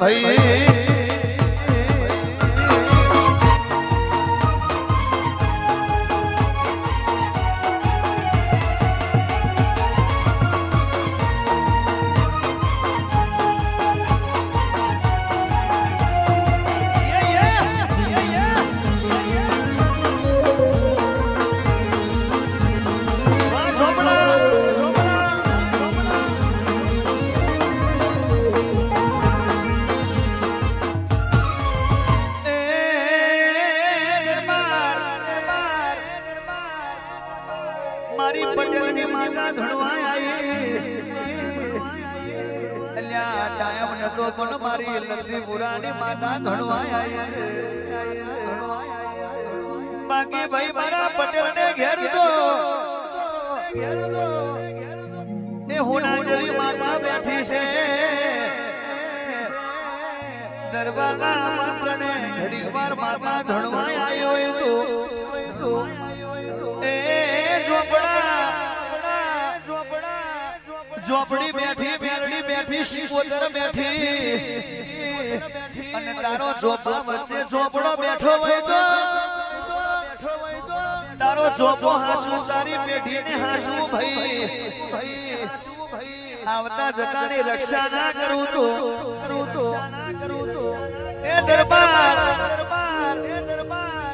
ભાઈ મારી પટેલની માતા ધણવાય આવી અલ્યા ટાઈમ નતો પણ મારી લક્ષ્મીપુરાની માતા ધણવાય આવી બાકી ભાઈ મારા પટેલને ઘેર તો ને હોના જેવી માતા બેઠી છે દરબારના મંત્રને ઘડીવાર માતા ધણવાય આવ્યો તો ઝોપડી બેઠી મેલડી બેઠી શિકોતર બેઠી અને તારો ઝોપા વચ્ચે ઝોપડો બેઠો હોય તો તારો ઝોપો હાસુ તારી પેઢીને હાસુ ભાઈ આવતા જતાની રક્ષા ના કરું તો એ દરબાર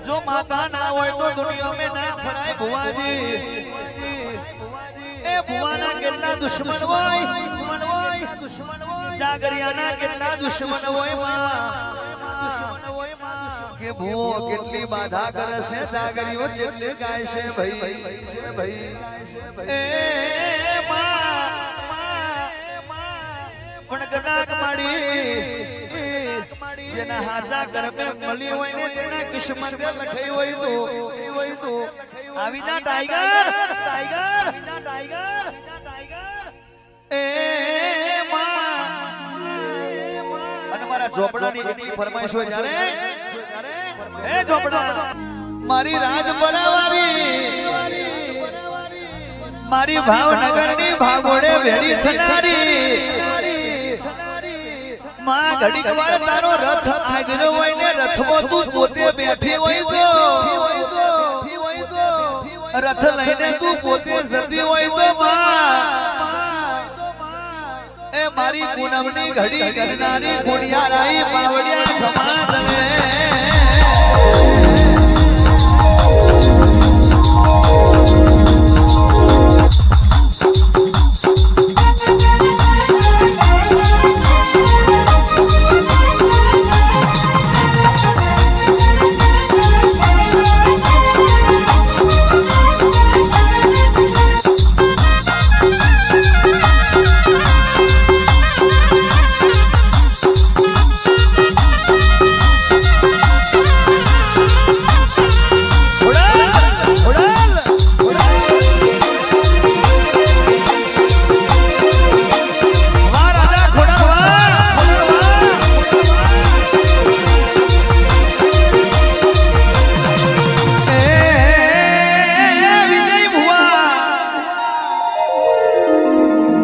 જો માતા ના હોય તો દુનિયા में ના ફરાય ભુવાજી ભુવાના કેટલા દુશ્મન હોય જાગરિયાના કેટલા દુશ્મન હોય કે ભુવો કેટલી બાધા કરે છે જાગરીઓ જેટલી ગાય છે ભાઈ એ પણ કદાચ માડી જેના હાજા કરપે મળી હોય ને જેના કિસ્મતે લખાઈ હોય તો આવી જા ટાઈગર એ અને મારા ઝોપડાની એટલી ફરમાઈશ હોય જ્યારે એ ઝોપડા મારી રાજ બરાવારી મારી ભાવનગરની ભાગોડે વેરી થનારી માં ઘડીક વાર તારો રથ આગળ હોય ને રથમાં તું પોતે બેઠી હોય તો રથ લઈને તું પોતે જતી હોય તો એ મારી પૂનમની ઘડી કરનારી પુણ્યારાઈ પાવડિયા સમાજ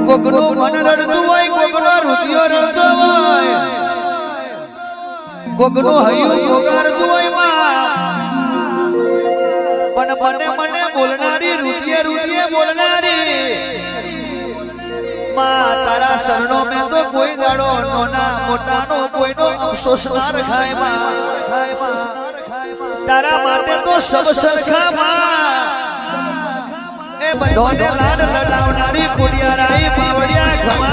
કોકનો મન રડતું હોય કોકનો રુધિયો રડતો હોય કોકનો હૈયું પોગારતું હોય પણ મને બોલનારી રુધિયે બોલનારી માં તારા શરણો મેં તો કોઈ દાડો નોના મોટાનો કોઈનો અફસોસ ના રખાય માં તારા માટે તો સબ સરખા માં એ બધોને લાડ લડાવનારી કુડિયારાઈ પાવડિયા ખમા